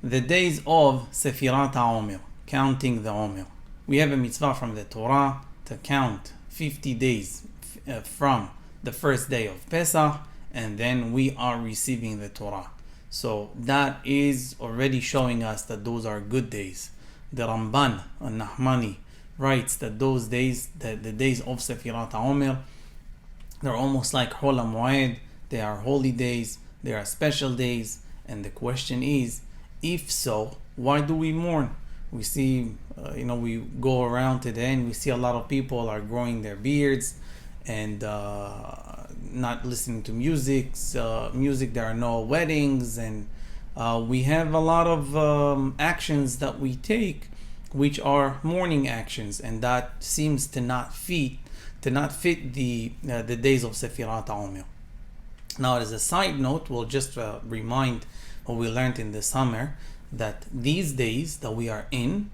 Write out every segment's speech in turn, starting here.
the days of Sefirat HaOmer, counting the Omer. We have a mitzvah from the Torah to count 50 days from the first day of Pesach, and then we are receiving the Torah. So that is already showing us that those are good days. The Ramban al-Nahmani writes that those days, the days of Sefirat HaOmer, they're almost like Hol HaMoed. They are holy days, they are special days. And the question is, if so, why do we mourn? We see, we go around today and we see a lot of people are growing their beards and not listening to music. There are no weddings, and we have a lot of actions that we take, which are mourning actions, and that seems to not fit the days of Sefirat HaOmer. Now, as a side note, we'll just remind what we learned in the summer, that these days that we are in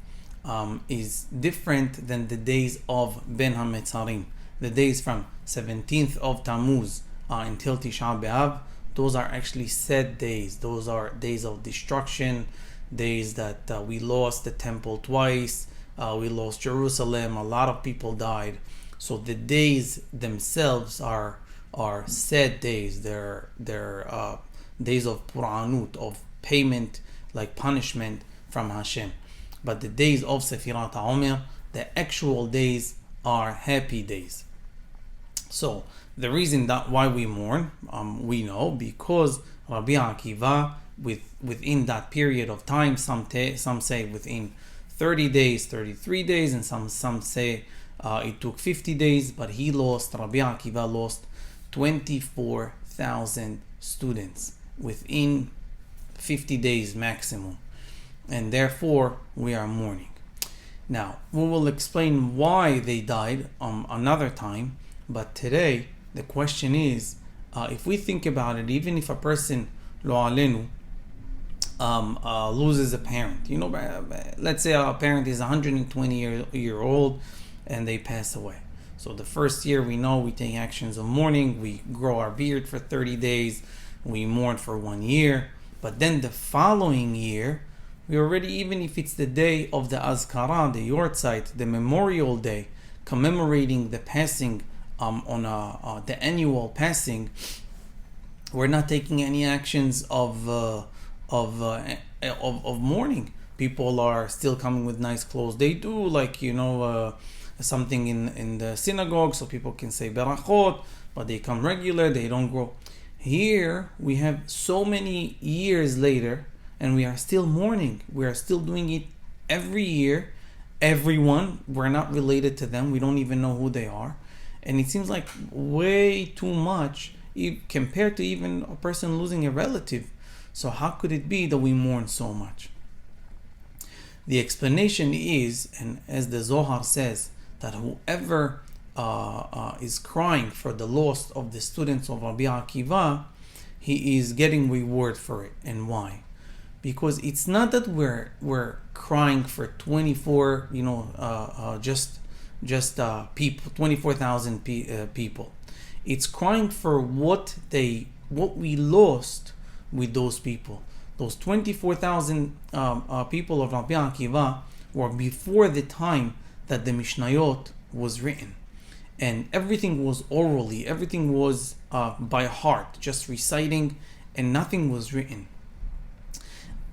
is different than the days of Ben HaMetzarim. The days from 17th of Tammuz until Tisha B'Av, those are actually sad days. Those are days of destruction, days that we lost the temple twice, we lost Jerusalem, a lot of people died. So the days themselves are sad days. They're days of Puranut, of payment, like punishment from Hashem. But the days of Sefirat HaOmer, the actual days, are happy days. So the reason that why we mourn, we know, because Rabbi Akiva, within that period of time, some say within 30 days, 33 days, and some say it took 50 days, but Rabbi Akiva lost 24,000 students within 50 days maximum, and therefore we are mourning. Now, we will explain why they died another time, but today the question is, if we think about it, even if a person, lo alenu, loses a parent, let's say a parent is 120 year old and they pass away. So the first year, we know we take actions of mourning, we grow our beard for 30 days, we mourn for 1 year. But then the following year, we already, even if it's the day of the Azkara, the Yortzeit, the Memorial Day, commemorating the passing on the annual passing, we're not taking any actions of mourning. People are still coming with nice clothes. They do, something in the synagogue so people can say berachot, but they come regular, they don't grow. Here we have so many years later and we are still mourning. We are still doing it every year. Everyone, we're not related to them, we don't even know who they are, and it seems like way too much compared to even a person losing a relative. So how could it be that we mourn so much? The explanation is, and as the Zohar says, that whoever is crying for the loss of the students of Rabbi Akiva, he is getting reward for it. And why? Because it's not that we're crying for 24, people, 24,000 people. It's crying for what we lost with those people. Those 24,000 people of Rabbi Akiva were before the time that the Mishnayot was written, and everything was orally, everything was by heart, just reciting, and nothing was written.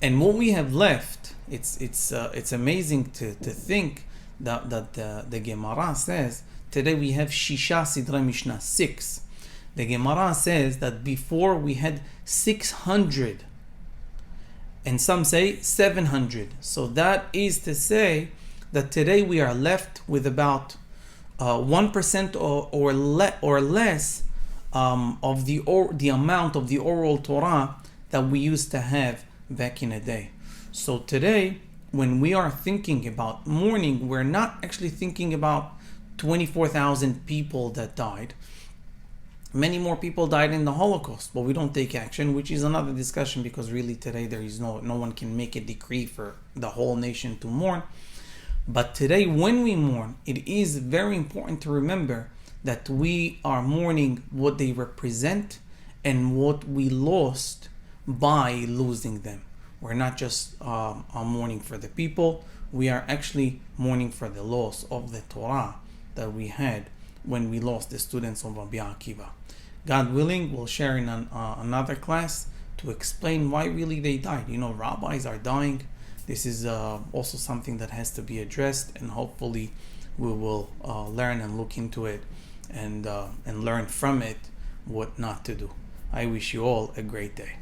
And what we have left, it's amazing to think that the Gemara says today we have Shisha Sidra Mishnah, 6. The Gemara says that before we had 600, and some say 700. So that is to say that today we are left with about 1% or less of the amount of the oral Torah that we used to have back in the day. So today, when we are thinking about mourning, we're not actually thinking about 24,000 people that died. Many more people died in the Holocaust, but we don't take action, which is another discussion, because really today there is no one can make a decree for the whole nation to mourn. But today, when we mourn, it is very important to remember that we are mourning what they represent and what we lost by losing them. we're not just mourning for the people, we are actually mourning for the loss of the Torah that we had when we lost the students of Rabbi Akiva. God willing, we'll share in another class to explain why really they died. Rabbis are dying. This is also something that has to be addressed, and hopefully we will learn and look into it and learn from it what not to do. I wish you all a great day.